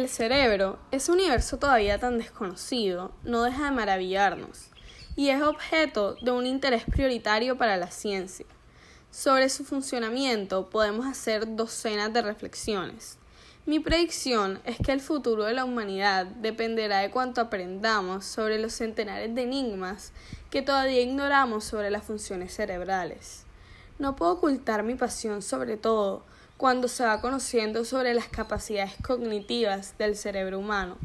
El cerebro, ese universo todavía tan desconocido, no deja de maravillarnos y es objeto de un interés prioritario para la ciencia. Sobre su funcionamiento podemos hacer docenas de reflexiones. Mi predicción es que el futuro de la humanidad dependerá de cuánto aprendamos sobre los centenares de enigmas que todavía ignoramos sobre las funciones cerebrales. No puedo ocultar mi pasión sobre todo cuando se va conociendo sobre las capacidades cognitivas del cerebro humano.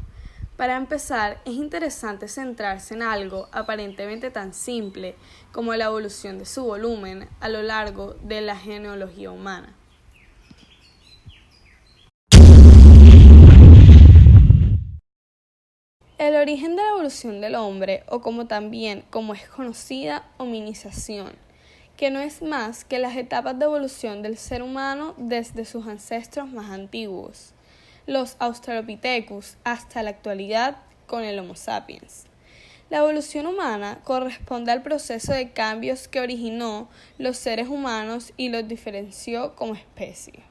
Para empezar, es interesante centrarse en algo aparentemente tan simple como la evolución de su volumen a lo largo de la genealogía humana. El origen de la evolución del hombre, o como es conocida, hominización, que no es más que las etapas de evolución del ser humano desde sus ancestros más antiguos, los Australopithecus, hasta la actualidad con el Homo sapiens. La evolución humana corresponde al proceso de cambios que originó los seres humanos y los diferenció como especie.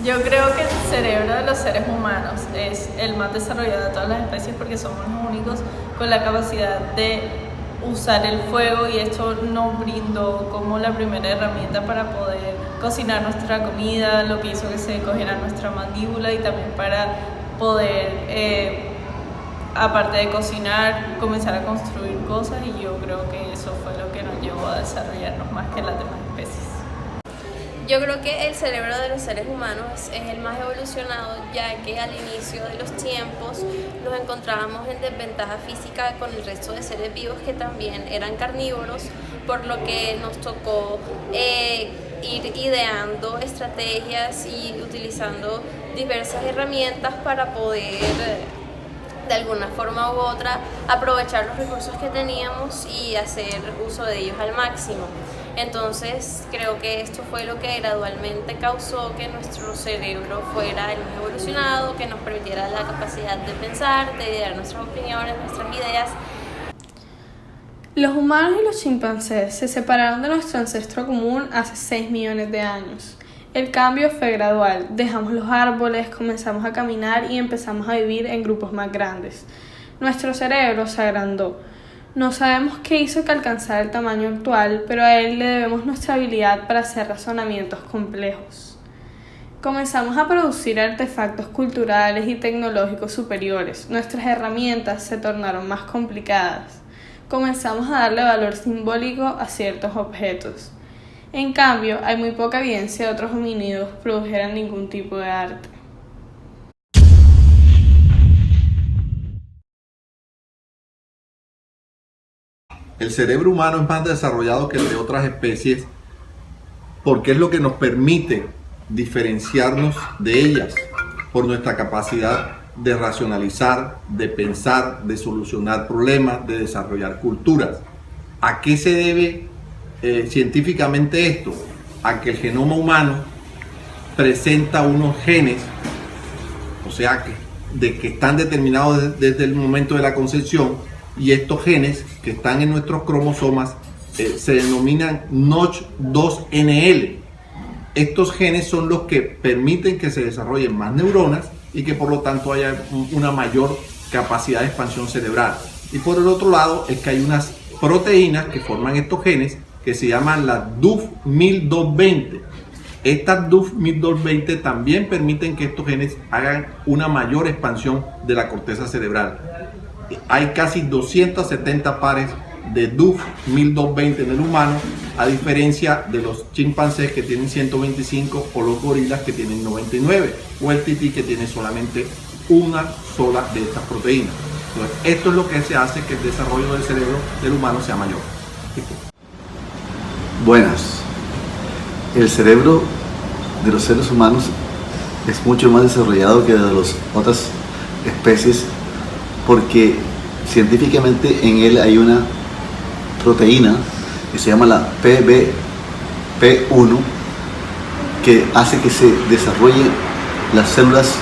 Yo creo que el cerebro de los seres humanos es el más desarrollado de todas las especies porque somos los únicos con la capacidad de usar el fuego, y esto nos brindó como la primera herramienta para poder cocinar nuestra comida, lo que hizo que se cogiera nuestra mandíbula, y también para poder, aparte de cocinar, comenzar a construir cosas, y yo creo que eso fue lo que nos llevó a desarrollarnos más que las demás especies. Yo creo que el cerebro de los seres humanos es el más evolucionado, ya que al inicio de los tiempos nos encontrábamos en desventaja física con el resto de seres vivos que también eran carnívoros, por lo que nos tocó ir ideando estrategias y utilizando diversas herramientas para poder de alguna forma u otra aprovechar los recursos que teníamos y hacer uso de ellos al máximo. Entonces creo que esto fue lo que gradualmente causó que nuestro cerebro fuera el más evolucionado, que nos permitiera la capacidad de pensar, de dar nuestras opiniones, nuestras ideas. Los humanos y los chimpancés se separaron de nuestro ancestro común hace 6 millones de años. El cambio fue gradual, dejamos los árboles, comenzamos a caminar y empezamos a vivir en grupos más grandes. Nuestro cerebro se agrandó. No sabemos qué hizo que alcanzara el tamaño actual, pero a él le debemos nuestra habilidad para hacer razonamientos complejos. Comenzamos a producir artefactos culturales y tecnológicos superiores. Nuestras herramientas se tornaron más complicadas. Comenzamos a darle valor simbólico a ciertos objetos. En cambio, hay muy poca evidencia de otros homínidos produjeran ningún tipo de arte. El cerebro humano es más desarrollado que el de otras especies porque es lo que nos permite diferenciarnos de ellas por nuestra capacidad de racionalizar, de pensar, de solucionar problemas, de desarrollar culturas. ¿A qué se debe científicamente esto? A que el genoma humano presenta unos genes, o sea, que están determinados desde el momento de la concepción, y estos genes que están en nuestros cromosomas se denominan Notch2NL. Estos genes son los que permiten que se desarrollen más neuronas y que por lo tanto haya una mayor capacidad de expansión cerebral. Y por el otro lado es que hay unas proteínas que forman estos genes que se llaman las DUF1220. Estas DUF1220 también permiten que estos genes hagan una mayor expansión de la corteza cerebral. Hay casi 270 pares de DUF1220 en el humano, a diferencia de los chimpancés que tienen 125, o los gorilas que tienen 99, o el tití que tiene solamente una sola de estas proteínas. Entonces, esto es lo que se hace que el desarrollo del cerebro del humano sea mayor. Buenas. El cerebro de los seres humanos es mucho más desarrollado que de las otras especies, porque científicamente en él hay una proteína que se llama la PBP1, que hace que se desarrollen las células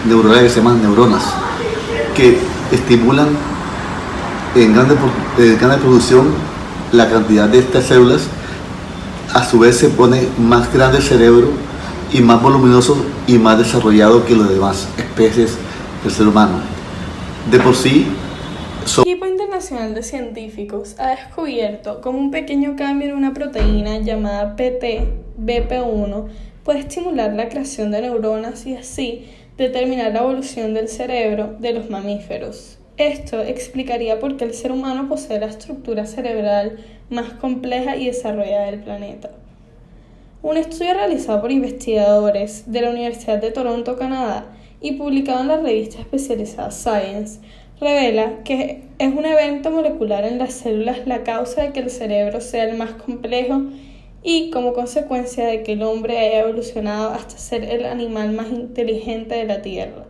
neuronales que se llaman neuronas, que estimulan en grande producción la cantidad de estas células, a su vez se pone más grande el cerebro y más voluminoso y más desarrollado que las demás especies del ser humano. De por sí, El equipo internacional de científicos ha descubierto cómo un pequeño cambio en una proteína llamada PT-BP1 puede estimular la creación de neuronas y así determinar la evolución del cerebro de los mamíferos. Esto explicaría por qué el ser humano posee la estructura cerebral más compleja y desarrollada del planeta. Un estudio realizado por investigadores de la Universidad de Toronto, Canadá, y publicado en la revista especializada Science, revela que es un evento molecular en las células la causa de que el cerebro sea el más complejo y como consecuencia de que el hombre haya evolucionado hasta ser el animal más inteligente de la Tierra.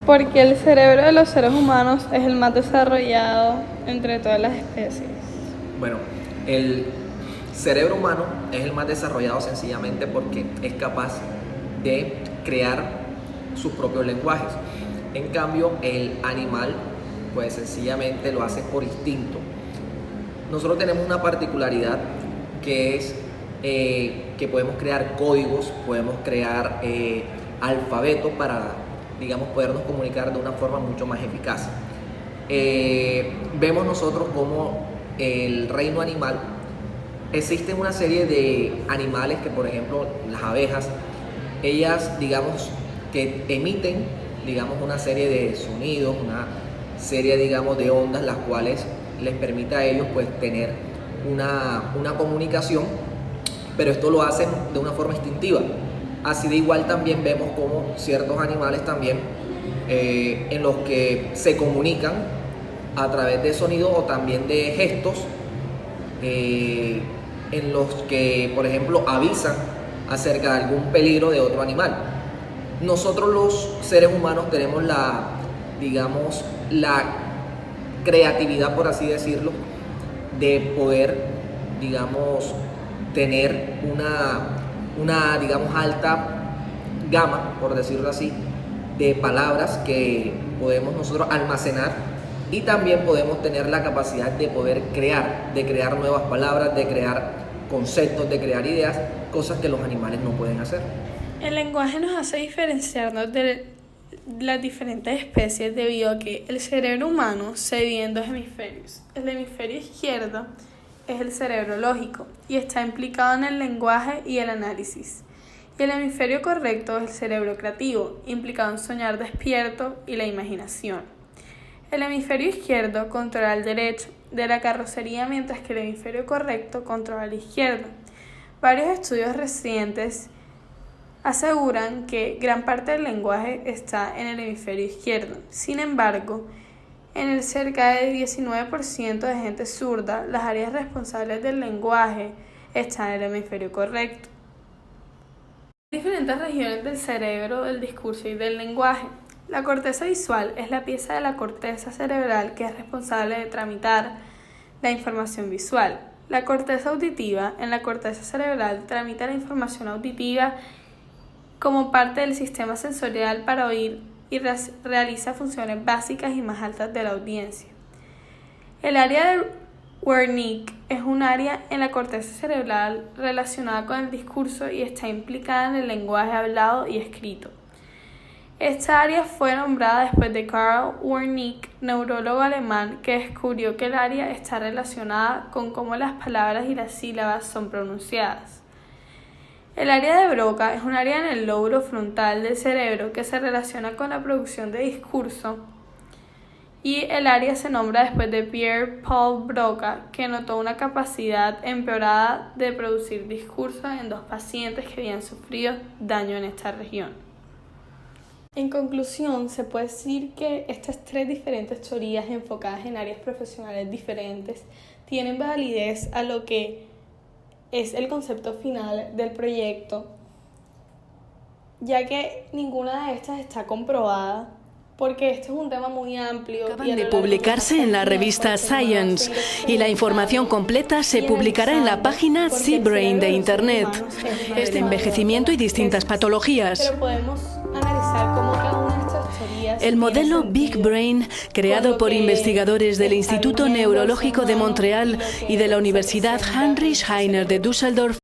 Porque el cerebro de los seres humanos es el más desarrollado entre todas las especies. Bueno, el cerebro humano es el más desarrollado sencillamente porque es capaz de crear sus propios lenguajes. En cambio, el animal, pues sencillamente lo hace por instinto. Nosotros tenemos una particularidad que es que podemos crear códigos, podemos crear alfabetos para, digamos, podernos comunicar de una forma mucho más eficaz. Vemos nosotros como el reino animal, existen una serie de animales que, por ejemplo, las abejas, ellas, digamos, que emiten, digamos, una serie de sonidos, una serie, digamos, de ondas, las cuales les permite a ellos, pues, tener una comunicación, pero esto lo hacen de una forma instintiva. Así de igual también vemos como ciertos animales también en los que se comunican a través de sonidos o también de gestos, en los que, por ejemplo, avisan acerca de algún peligro de otro animal. Nosotros los seres humanos tenemos digamos, la creatividad, por así decirlo, de poder, digamos, tener una digamos, alta gama, por decirlo así, de palabras que podemos nosotros almacenar, y también podemos tener la capacidad de poder de crear nuevas palabras, de crear conceptos, de crear ideas, cosas que los animales no pueden hacer. El lenguaje nos hace diferenciarnos de las diferentes especies debido a que el cerebro humano se divide en dos hemisferios. El hemisferio izquierdo es el cerebro lógico y está implicado en el lenguaje y el análisis. Y el hemisferio correcto es el cerebro creativo, implicado en soñar despierto y la imaginación. El hemisferio izquierdo controla el derecho de la carrocería, mientras que el hemisferio correcto controla el izquierdo. Varios estudios recientes aseguran que gran parte del lenguaje está en el hemisferio izquierdo. Sin embargo, en el cerca de 19% de gente zurda, las áreas responsables del lenguaje están en el hemisferio correcto. Hay diferentes regiones del cerebro, del discurso y del lenguaje. La corteza visual es la pieza de la corteza cerebral que es responsable de tramitar la información visual. La corteza auditiva en la corteza cerebral tramita la información auditiva como parte del sistema sensorial para oír y realiza funciones básicas y más altas de la audiencia. El área de Wernicke es un área en la corteza cerebral relacionada con el discurso y está implicada en el lenguaje hablado y escrito. Esta área fue nombrada después de Karl Wernicke, neurólogo alemán, que descubrió que el área está relacionada con cómo las palabras y las sílabas son pronunciadas. El área de Broca es un área en el lóbulo frontal del cerebro que se relaciona con la producción de discurso y el área se nombra después de Pierre Paul Broca, que notó una capacidad empeorada de producir discursos en 2 pacientes que habían sufrido daño en esta región. En conclusión, se puede decir que estas 3 diferentes teorías enfocadas en áreas profesionales diferentes tienen validez a lo que es el concepto final del proyecto, ya que ninguna de estas está comprobada, porque este es un tema muy amplio. Acaban de publicarse en la revista Science y la información completa se publicará en la página SeaBrain de Internet. Es de envejecimiento y distintas patologías. Pero podemos analizar cómo cada una de estas teorías. El modelo Big Brain, creado por investigadores del Instituto Neurológico de Montreal y de la Universidad Heinrich Heine de Düsseldorf,